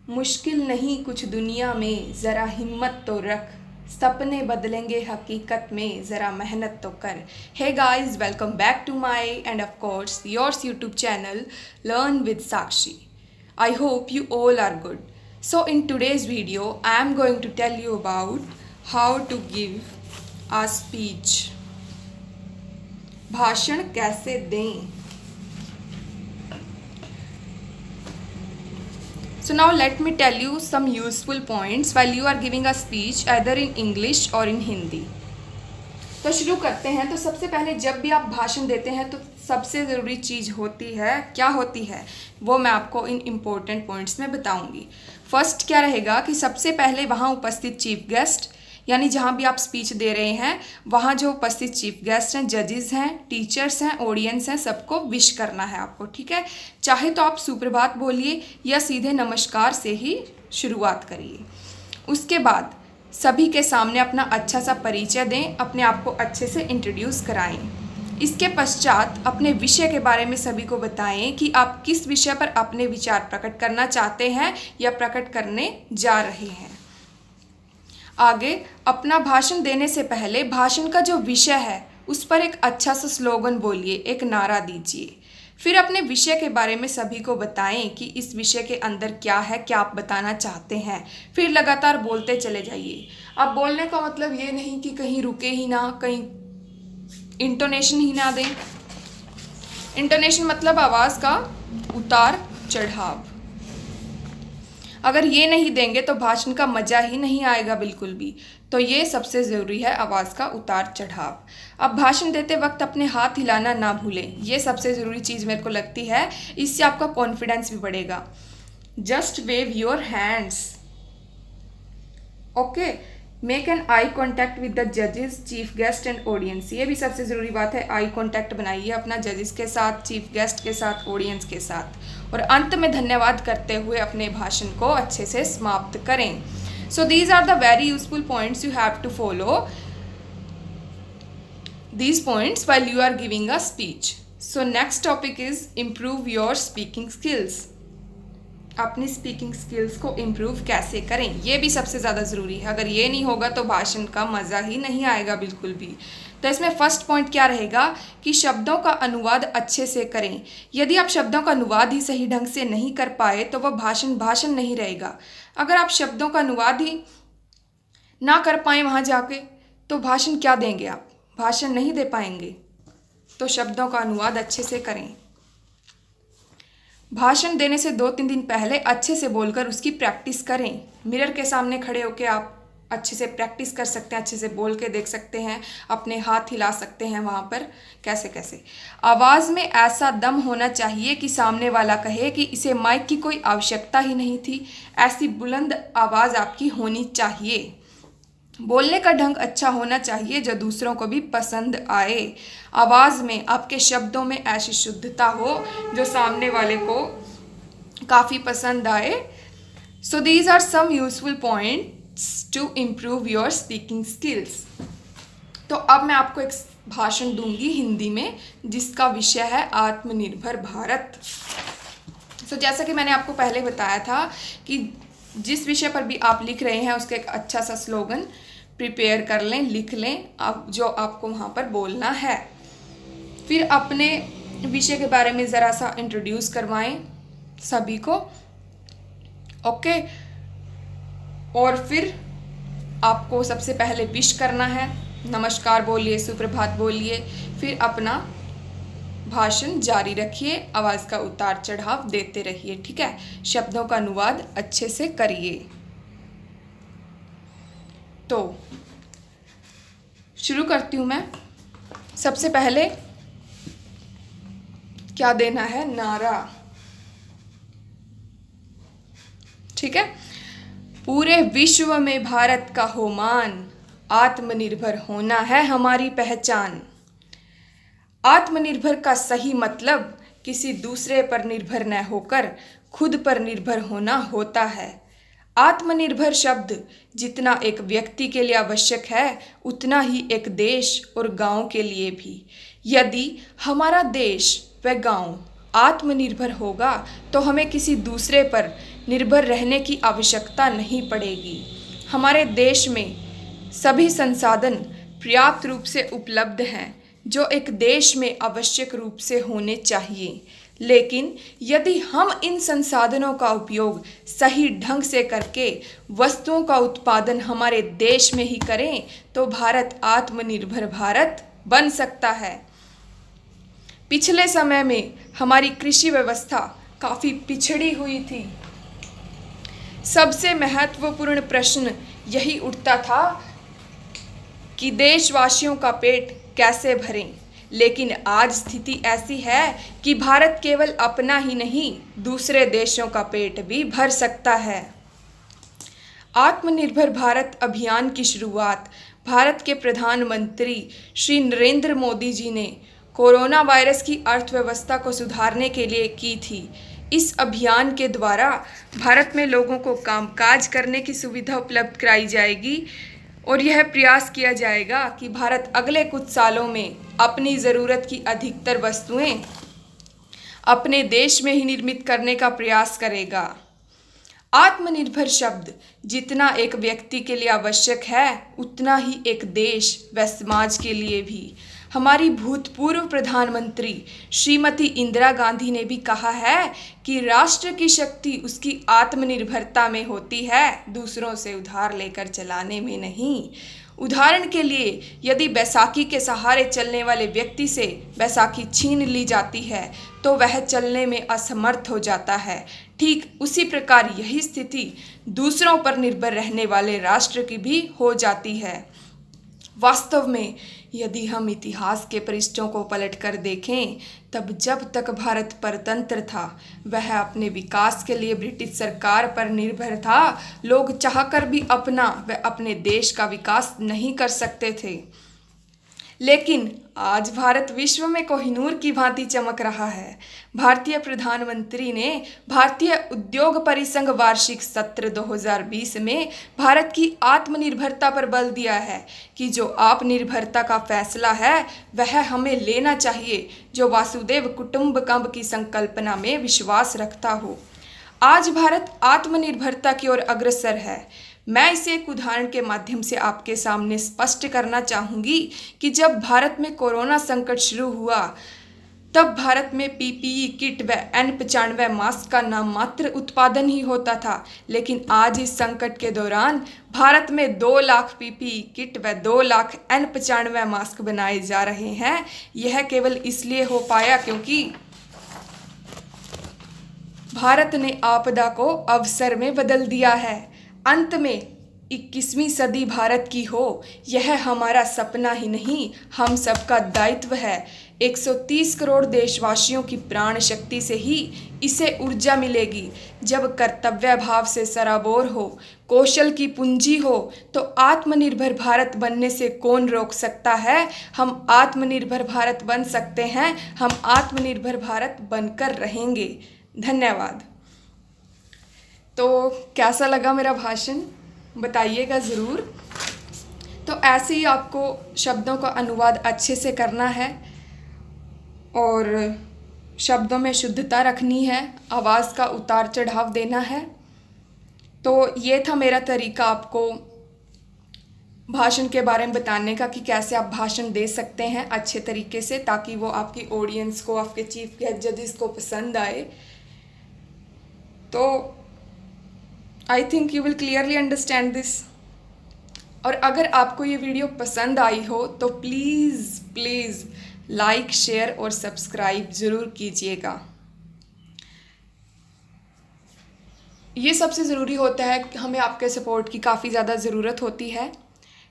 मुश्किल नहीं कुछ दुनिया में, ज़रा हिम्मत तो रख, सपने बदलेंगे हकीकत में, ज़रा मेहनत तो कर। Hey guys, welcome back to my and of course yours YouTube channel learn with Sakshi. I hope you all are good. So in today's video I am going to tell you about how to give a speech. भाषण कैसे दें. So now let me tell you some useful points while you are giving a speech either in English or in Hindi. तो शुरू करते हैं. तो सबसे पहले जब भी आप भाषण देते हैं तो सबसे ज़रूरी चीज़ होती है, क्या होती है वो मैं आपको इन इम्पोर्टेंट पॉइंट्स में बताऊंगी. फर्स्ट क्या रहेगा कि सबसे पहले वहाँ उपस्थित चीफ गेस्ट, यानी जहाँ भी आप स्पीच दे रहे हैं वहाँ जो उपस्थित चीफ गेस्ट हैं, जजेस हैं, टीचर्स हैं, ऑडियंस हैं, सबको विश करना है आपको. ठीक है, चाहे तो आप सुप्रभात बोलिए या सीधे नमस्कार से ही शुरुआत करिए. उसके बाद सभी के सामने अपना अच्छा सा परिचय दें, अपने आप को अच्छे से इंट्रोड्यूस कराएं. इसके पश्चात अपने विषय के बारे में सभी को बताएं कि आप किस विषय पर अपने विचार प्रकट करना चाहते हैं या प्रकट करने जा रहे हैं. आगे अपना भाषण देने से पहले भाषण का जो विषय है उस पर एक अच्छा सा स्लोगन बोलिए, एक नारा दीजिए. फिर अपने विषय के बारे में सभी को बताएं कि इस विषय के अंदर क्या है, क्या आप बताना चाहते हैं. फिर लगातार बोलते चले जाइए. अब बोलने का मतलब ये नहीं कि कहीं रुके ही ना, कहीं इंटोनेशन ही ना दें. इंटोनेशन मतलब आवाज़ का उतार चढ़ाव. अगर ये नहीं देंगे तो भाषण का मज़ा ही नहीं आएगा बिल्कुल भी. तो ये सबसे ज़रूरी है, आवाज़ का उतार चढ़ाव. अब भाषण देते वक्त अपने हाथ हिलाना ना भूलें. ये सबसे ज़रूरी चीज़ मेरे को लगती है, इससे आपका कॉन्फिडेंस भी बढ़ेगा. Just wave your hands. Okay, make an eye contact with the जजेस, चीफ गेस्ट एंड ऑडियंस. ये भी सबसे ज़रूरी बात है, आई कॉन्टैक्ट बनाइए अपना जजेस के साथ, चीफ गेस्ट के साथ, ऑडियंस के साथ. और अंत में धन्यवाद करते हुए अपने भाषण को अच्छे से समाप्त करें. So these are the very useful points. You have to follow these points while you are giving a speech. So next topic is improve your speaking skills. अपनी स्पीकिंग स्किल्स को इम्प्रूव कैसे करें, ये भी सबसे ज़्यादा ज़रूरी है. अगर ये नहीं होगा तो भाषण का मज़ा ही नहीं आएगा बिल्कुल भी. तो इसमें फर्स्ट पॉइंट क्या रहेगा कि शब्दों का अनुवाद अच्छे से करें. यदि आप शब्दों का अनुवाद ही सही ढंग से नहीं कर पाए तो वह भाषण नहीं रहेगा. अगर आप शब्दों का अनुवाद ही ना कर पाएँ वहाँ जाके तो भाषण क्या देंगे आप, भाषण नहीं दे पाएंगे. तो शब्दों का अनुवाद अच्छे से करें. भाषण देने से 2-3 दिन पहले अच्छे से बोलकर उसकी प्रैक्टिस करें. मिरर के सामने खड़े होकर आप अच्छे से प्रैक्टिस कर सकते हैं, अच्छे से बोल के देख सकते हैं, अपने हाथ हिला सकते हैं वहाँ पर कैसे कैसे. आवाज़ में ऐसा दम होना चाहिए कि सामने वाला कहे कि इसे माइक की कोई आवश्यकता ही नहीं थी. ऐसी बुलंद आवाज़ आपकी होनी चाहिए. बोलने का ढंग अच्छा होना चाहिए जो दूसरों को भी पसंद आए. आवाज़ में, आपके शब्दों में ऐसी शुद्धता हो जो सामने वाले को काफ़ी पसंद आए. So these are some useful points to improve your speaking skills. तो अब मैं आपको एक भाषण दूंगी हिंदी में जिसका विषय है आत्मनिर्भर भारत. सो जैसा कि मैंने आपको पहले बताया था कि जिस विषय पर भी आप लिख रहे हैं उसका एक अच्छा सा स्लोगन प्रिपेयर कर लें, लिख लें आप जो आपको वहाँ पर बोलना है. फिर अपने विषय के बारे में ज़रा सा इंट्रोड्यूस करवाएं सभी को. ओके, और फिर आपको सबसे पहले विश करना है, नमस्कार बोलिए, सुप्रभात बोलिए. फिर अपना भाषण जारी रखिए, आवाज़ का उतार चढ़ाव देते रहिए. ठीक है, शब्दों का अनुवाद अच्छे से करिए. तो शुरू करती हूँ मैं. सबसे पहले क्या देना है, नारा. ठीक है, पूरे विश्व में भारत का हो मान, आत्मनिर्भर होना है हमारी पहचान. आत्मनिर्भर का सही मतलब किसी दूसरे पर निर्भर न होकर खुद पर निर्भर होना होता है. आत्मनिर्भर शब्द जितना एक व्यक्ति के लिए आवश्यक है उतना ही एक देश और गांव के लिए भी. यदि हमारा देश व गांव आत्मनिर्भर होगा तो हमें किसी दूसरे पर निर्भर रहने की आवश्यकता नहीं पड़ेगी। हमारे देश में सभी संसाधन पर्याप्त रूप से उपलब्ध हैं जो एक देश में आवश्यक रूप से होने चाहिए, लेकिन यदि हम इन संसाधनों का उपयोग सही ढंग से करके वस्तुओं का उत्पादन हमारे देश में ही करें तो भारत आत्मनिर्भर भारत बन सकता है। पिछले समय में हमारी कृषि व्यवस्था काफ़ी पिछड़ी हुई थी। सबसे महत्वपूर्ण प्रश्न यही उठता था कि देशवासियों का पेट कैसे भरें, लेकिन आज स्थिति ऐसी है कि भारत केवल अपना ही नहीं दूसरे देशों का पेट भी भर सकता है। आत्मनिर्भर भारत अभियान की शुरुआत भारत के प्रधानमंत्री श्री नरेंद्र मोदी जी ने कोरोना वायरस की अर्थव्यवस्था को सुधारने के लिए की थी। इस अभियान के द्वारा भारत में लोगों को कामकाज करने की सुविधा उपलब्ध कराई जाएगी और यह प्रयास किया जाएगा कि भारत अगले कुछ सालों में अपनी ज़रूरत की अधिकतर वस्तुएं अपने देश में ही निर्मित करने का प्रयास करेगा। आत्मनिर्भर शब्द जितना एक व्यक्ति के लिए आवश्यक है उतना ही एक देश व समाज के लिए भी। हमारी भूतपूर्व प्रधानमंत्री श्रीमती इंदिरा गांधी ने भी कहा है कि राष्ट्र की शक्ति उसकी आत्मनिर्भरता में होती है, दूसरों से उधार लेकर चलाने में नहीं। उदाहरण के लिए यदि बैसाखी के सहारे चलने वाले व्यक्ति से बैसाखी छीन ली जाती है तो वह चलने में असमर्थ हो जाता है। ठीक उसी प्रकार यही स्थिति दूसरों पर निर्भर रहने वाले राष्ट्र की भी हो जाती है। वास्तव में यदि हम इतिहास के पृष्ठों को पलटकर देखें तब जब तक भारत परतंत्र था वह अपने विकास के लिए ब्रिटिश सरकार पर निर्भर था। लोग चाहकर भी अपना व अपने देश का विकास नहीं कर सकते थे, लेकिन आज भारत विश्व में कोहिनूर की भांति चमक रहा है। भारतीय प्रधानमंत्री ने भारतीय उद्योग परिसंघ वार्षिक सत्र 2020 में भारत की आत्मनिर्भरता पर बल दिया है कि जो आत्मनिर्भरता का फैसला है वह हमें लेना चाहिए जो वासुदेव कुटुंबकम की संकल्पना में विश्वास रखता हो। आज भारत आत्मनिर्भरता की ओर अग्रसर है। मैं इसे एक उदाहरण के माध्यम से आपके सामने स्पष्ट करना चाहूँगी कि जब भारत में कोरोना संकट शुरू हुआ तब भारत में पीपीई किट व N95 मास्क का नाम मात्र उत्पादन ही होता था, लेकिन आज इस संकट के दौरान भारत में 2 लाख पीपीई किट व 2 लाख N95 मास्क बनाए जा रहे हैं। यह केवल इसलिए हो पाया क्योंकि भारत ने आपदा को अवसर में बदल दिया है। अंत में 21वीं सदी भारत की हो यह हमारा सपना ही नहीं हम सबका दायित्व है। 130 करोड़ देशवासियों की प्राण शक्ति से ही इसे ऊर्जा मिलेगी। जब कर्तव्य भाव से सराबोर हो, कौशल की पूंजी हो तो आत्मनिर्भर भारत बनने से कौन रोक सकता है। हम आत्मनिर्भर भारत बन सकते हैं, हम आत्मनिर्भर भारत बनकर रहेंगे। धन्यवाद। तो कैसा लगा मेरा भाषण बताइएगा ज़रूर। तो ऐसे ही आपको शब्दों का अनुवाद अच्छे से करना है और शब्दों में शुद्धता रखनी है, आवाज़ का उतार चढ़ाव देना है। तो ये था मेरा तरीका आपको भाषण के बारे में बताने का कि कैसे आप भाषण दे सकते हैं अच्छे तरीके से ताकि वो आपकी ऑडियंस को, आपके चीफ गेस्ट जजेस को पसंद आए। तो I think you will clearly understand this. और अगर आपको ये वीडियो पसंद आई हो तो प्लीज़ लाइक, शेयर और सब्सक्राइब ज़रूर कीजिएगा। ये सबसे ज़रूरी होता है कि हमें आपके सपोर्ट की काफ़ी ज़्यादा ज़रूरत होती है,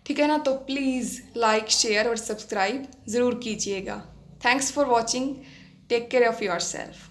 ठीक है ना। तो प्लीज़ लाइक, शेयर और सब्सक्राइब ज़रूर कीजिएगा। Thanks for watching. Take care of yourself.